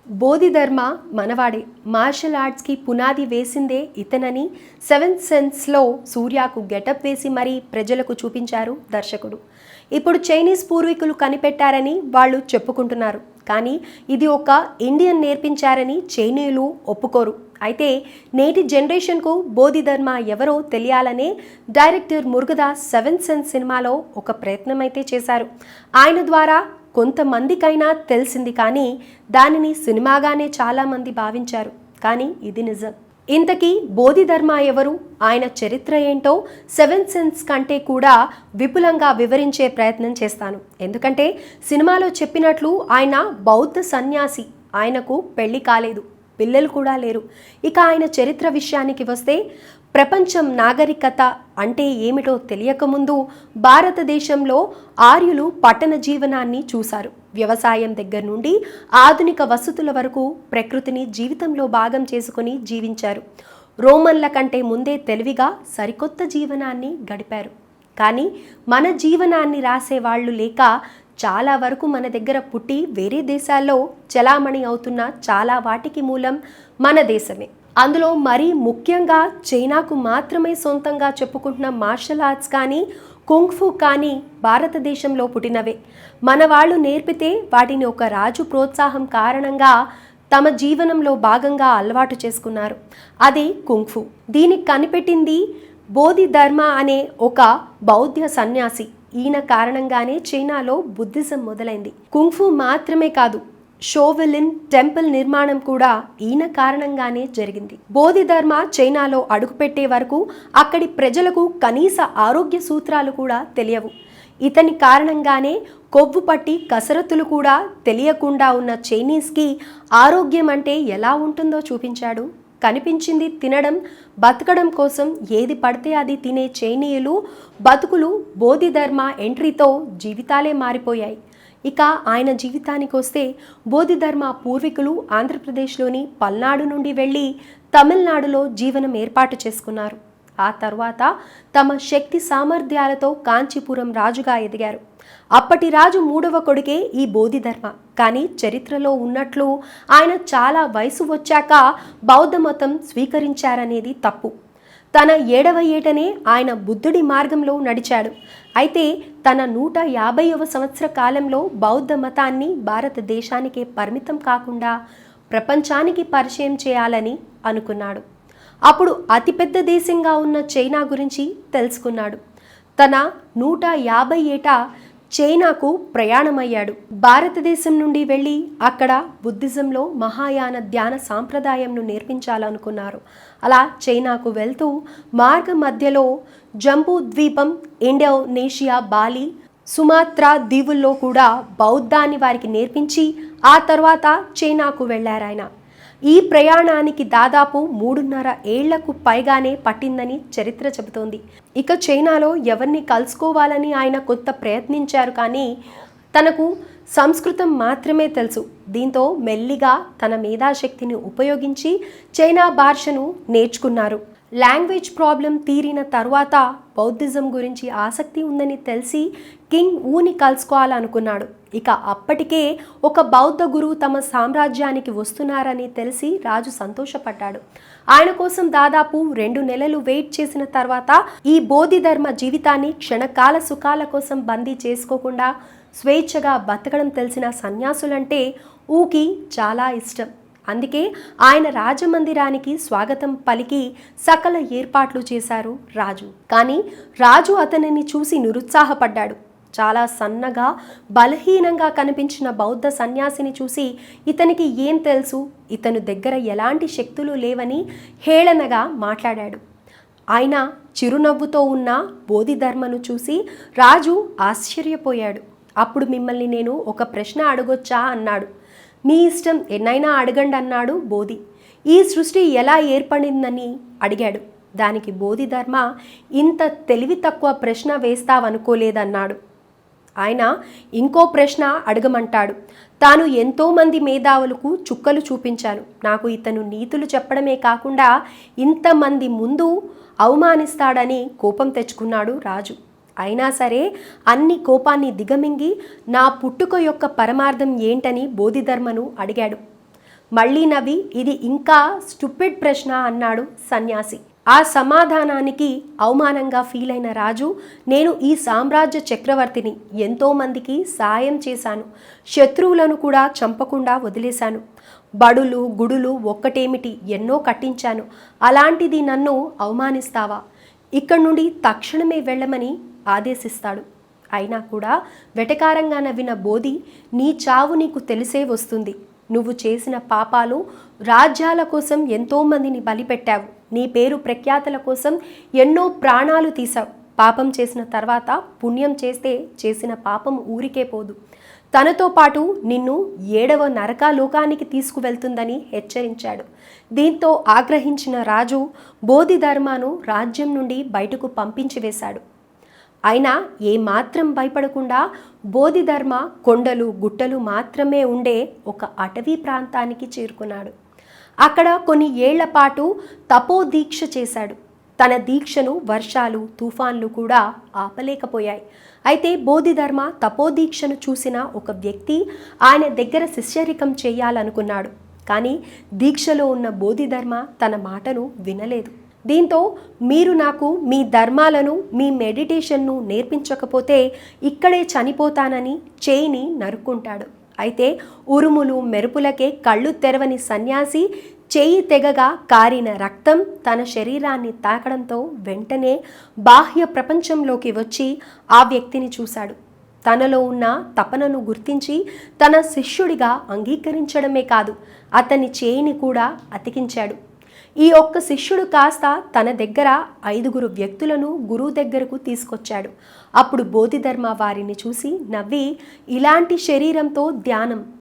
Bodhidharma మనవాడే. Martial ఆర్ట్స్కి పునాది వేసిందే ఇతనని seventh సెన్స్లో సూర్యకు getup వేసి మరీ ప్రజలకు చూపించారు దర్శకుడు. ఇప్పుడు చైనీస్ పూర్వీకులు కనిపెట్టారని వాళ్ళు చెప్పుకుంటున్నారు, కానీ ఇది ఒక ఇండియన్ నేర్పించారని చైనీయులు ఒప్పుకోరు. అయితే నేటి జనరేషన్కు బోధిధర్మ ఎవరో తెలియాలనే డైరెక్టర్ మురుగదాస్ సెవెంత్ సెన్స్ సినిమాలో ఒక ప్రయత్నం అయితే చేశారు. ఆయన ద్వారా కొంతమందికైనా తెలిసింది, కానీ దానిని సినిమాగానే చాలామంది భావించారు. కానీ ఇది నిజం. ఇంతకీ బోధిధర్మ ఎవరు, ఆయన చరిత్ర ఏంటో సెవెంత్ సెన్స్ కంటే కూడా విపులంగా వివరించే ప్రయత్నం చేస్తాను. ఎందుకంటే సినిమాలో చెప్పినట్లు ఆయన బౌద్ధ సన్యాసి. ఆయనకు పెళ్లి కాలేదు, పిల్లలు కూడా లేరు. ఇక ఆయన చరిత్ర విషయానికి వస్తే, ప్రపంచం నాగరికత అంటే ఏమిటో తెలియకముందు భారతదేశంలో ఆర్యులు పట్టణ జీవనాన్ని చూశారు. వ్యవసాయం దగ్గర నుండి ఆధునిక వసతుల వరకు ప్రకృతిని జీవితంలో భాగం చేసుకుని జీవించారు. రోమన్ల కంటే ముందే తెలివిగా సరికొత్త జీవనాన్ని గడిపారు. కానీ మన జీవనాన్ని రాసేవాళ్ళు లేక చాలా వరకు మన దగ్గర పుట్టి వేరే దేశాల్లో చలామణి అవుతున్న చాలా వాటికి మూలం మన దేశమే. అందులో మరీ ముఖ్యంగా చైనాకు మాత్రమే సొంతంగా చెప్పుకుంటున్న మార్షల్ ఆర్ట్స్ కానీ కుంగ్ఫు కానీ భారతదేశంలో పుట్టినవే. మన వాళ్ళు నేర్పితే వాటిని ఒక రాజు ప్రోత్సాహం కారణంగా తమ జీవనంలో భాగంగా అలవాటు చేసుకున్నారు. అది కుంగ్ఫు. దీనికి కనిపెట్టింది బోధిధర్మ అనే ఒక బౌద్ధ సన్యాసి. ఈయన కారణంగానే చైనాలో బుద్ధిజం మొదలైంది. కుంగ్ఫు మాత్రమే కాదు, షోవిలిన్ టెంపుల్ నిర్మాణం కూడా ఈయన కారణంగానే జరిగింది. బోధిధర్మ చైనాలో అడుగుపెట్టే వరకు అక్కడి ప్రజలకు కనీస ఆరోగ్య సూత్రాలు కూడా తెలియవు. ఇతని కారణంగానే కొవ్వు పట్టి కసరత్తులు కూడా తెలియకుండా ఉన్న చైనీస్కి ఆరోగ్యం అంటే ఎలా ఉంటుందో చూపించాడు. కనిపించింది తినడం, బతకడం కోసం ఏది పడితే అది తినే చైనీయులు బతుకులు బోధిధర్మ ఎంట్రీతో జీవితాలే మారిపోయాయి. ఇక ఆయన జీవితానికి వస్తే, బోధిధర్మ పూర్వీకులు ఆంధ్రప్రదేశ్లోని పల్నాడు నుండి వెళ్ళి తమిళనాడులో జీవనం ఏర్పాటు చేసుకున్నారు. ఆ తర్వాత తమ శక్తి సామర్థ్యాలతో కాంచీపురం రాజుగా ఎదిగారు. అప్పటి రాజు మూడవ కొడుకే ఈ బోధిధర్మ. కానీ చరిత్రలో ఉన్నట్లు ఆయన చాలా వయసు వచ్చాక బౌద్ధ మతం స్వీకరించారనేది తప్పు. తన 7వ ఏటనే ఆయన బుద్ధుడి మార్గంలో నడిచాడు. అయితే తన 150వ సంవత్సర కాలంలో బౌద్ధ మతాన్ని భారతదేశానికే పరిమితం కాకుండా ప్రపంచానికి పరిచయం చేయాలని అనుకున్నాడు. అప్పుడు అతిపెద్ద దేశంగా ఉన్న చైనా గురించి తెలుసుకున్నాడు. తన 150 ఏట చైనాకు ప్రయాణమయ్యాడు. భారతదేశం నుండి వెళ్ళి అక్కడ బుద్ధిజంలో మహాయాన ధ్యాన సాంప్రదాయంను నేర్పించాలనుకున్నారు. అలా చైనాకు వెళ్తూ మార్గ మధ్యలో జంబూ ద్వీపం, ఇండోనేషియా, బాలి, సుమాత్రా దీవుల్లో కూడా బౌద్ధాన్ని వారికి నేర్పించి ఆ తర్వాత చైనాకు వెళ్ళారాయన. ఈ ప్రయాణానికి దాదాపు 3.5 ఏళ్లకు పైగానే పట్టిందని చరిత్ర చెబుతోంది. ఇక చైనాలో ఎవరిని కలుసుకోవాలని ఆయన కొంత ప్రయత్నించారు, కానీ తనకు సంస్కృతం మాత్రమే తెలుసు. దీంతో మెల్లిగా తన మేధాశక్తిని ఉపయోగించి చైనా భాషను నేర్చుకున్నారు. లాంగ్వేజ్ ప్రాబ్లం తీరిన తర్వాత బౌద్ధిజం గురించి ఆసక్తి ఉందని తెలిసి కింగ్ ఊని కలుసుకోవాలనుకున్నాడు. ఇక అప్పటికే ఒక బౌద్ధ గురువు తమ సామ్రాజ్యానికి వస్తున్నారని తెలిసి రాజు సంతోషపడ్డాడు. ఆయన కోసం దాదాపు 2 నెలలు వెయిట్ చేసిన తర్వాత ఈ బోధిధర్మ జీవితాన్ని క్షణకాల సుఖాల కోసం బందీ చేసుకోకుండా స్వేచ్ఛగా బతకడం తెలిసిన సన్యాసులంటే ఊకి చాలా ఇష్టం. అందుకే ఆయన రాజమందిరానికి స్వాగతం పలికి సకల ఏర్పాట్లు చేశారు రాజు. కానీ రాజు అతనిని చూసి నిరుత్సాహపడ్డాడు. చాలా సన్నగా బలహీనంగా కనిపించిన బౌద్ధ సన్యాసిని చూసి ఇతనికి ఏం తెలుసు, ఇతను దగ్గర ఎలాంటి శక్తులు లేవని హేళనగా మాట్లాడాడు. ఆయన చిరునవ్వుతో ఉన్న బోధిధర్మను చూసి రాజు ఆశ్చర్యపోయాడు. అప్పుడు మిమ్మల్ని నేను ఒక ప్రశ్న అడగొచ్చా అన్నాడు. మీ ఇష్టం, ఎన్నైనా అడగండి అన్నాడు బోధి. ఈ సృష్టి ఎలా ఏర్పడిందని అడిగాడు. దానికి బోధిధర్మ, ఇంత తెలివి తక్కువ ప్రశ్న వేస్తావనుకోలేదన్నాడు. ఆయన ఇంకో ప్రశ్న అడగమంటాడు. తాను ఎంతోమంది మేధావులకు చుక్కలు చూపించాను. నాకు ఇతను నీతులు చెప్పడమే కాకుండా ఇంతమంది ముందు అవమానిస్తాడని కోపం తెచ్చుకున్నాడు రాజు. అయినా సరే అన్ని కోపాన్ని దిగమింగి నా పుట్టుక యొక్క పరమార్థం ఏంటని బోధిధర్మను అడిగాడు. మళ్ళీ నవ్వి, ఇది ఇంకా స్టూపిడ్ ప్రశ్న అన్నాడు సన్యాసి. ఆ సమాధానానికి అవమానంగా ఫీల్ అయిన రాజు, నేను ఈ సామ్రాజ్య చక్రవర్తిని, ఎంతోమందికి సాయం చేశాను, శత్రువులను కూడా చంపకుండా వదిలేశాను, బడులు గుడులు ఒక్కటేమిటి ఎన్నో కట్టించాను, అలాంటిది నన్ను అవమానిస్తావా, ఇక్కడి నుండి తక్షణమే వెళ్ళమని ఆదేశిస్తాడు. అయినా కూడా వెటకారంగా నవ్విన బోధి, నీ చావు నీకు తెలిసే వస్తుంది, నువ్వు చేసిన పాపాలు, రాజ్యాల కోసం ఎంతోమందిని బలిపెట్టావు, నీ పేరు ప్రఖ్యాతల కోసం ఎన్నో ప్రాణాలు తీసావు, పాపం చేసిన తర్వాత పుణ్యం చేస్తే చేసిన పాపం ఊరికే పోదు, తనతో పాటు నిన్ను 7వ నరకాలోకానికి తీసుకువెళ్తుందని హెచ్చరించాడు. దీంతో ఆగ్రహించిన రాజు బోధిధర్మను రాజ్యం నుండి బయటకు పంపించి వేశాడు. అయినా ఏమాత్రం భయపడకుండా బోధిధర్మ కొండలు గుట్టలు మాత్రమే ఉండే ఒక అటవీ ప్రాంతానికి చేరుకున్నాడు. అక్కడ కొన్ని ఏళ్ల పాటు తపోదీక్ష చేశాడు. తన దీక్షను వర్షాలు తుఫాన్లు కూడా ఆపలేకపోయాయి. అయితే బోధిధర్మ తపోదీక్షను చూసిన ఒక వ్యక్తి ఆయన దగ్గర శిష్యరికం చేయాలనుకున్నాడు. కానీ దీక్షలో ఉన్న బోధిధర్మ తన మాటను వినలేదు. దీంతో, మీరు నాకు మీ ధర్మాలను మీ మెడిటేషన్ను నేర్పించకపోతే ఇక్కడే చనిపోతానని చేయిని నరుక్కుంటాడు. అయితే ఉరుములు మెరుపులకే కళ్ళు తెరవని సన్యాసి చేయి తెగగా కారిన రక్తం తన శరీరాన్ని తాకడంతో వెంటనే బాహ్య ప్రపంచంలోకి వచ్చి ఆ వ్యక్తిని చూశాడు. తనలో ఉన్న తపనను గుర్తించి తన శిష్యుడిగా అంగీకరించడమే కాదు, అతని చేయిని కూడా అతికించాడు. ఈ ఒక్క శిష్యుడు కాస్త తన దగ్గర 5గురు వ్యక్తులను గురువు దగ్గరకు తీసుకొచ్చాడు. అప్పుడు బోధిధర్మ వారిని చూసి నవ్వి, ఇలాంటి శరీరంతో ధ్యానం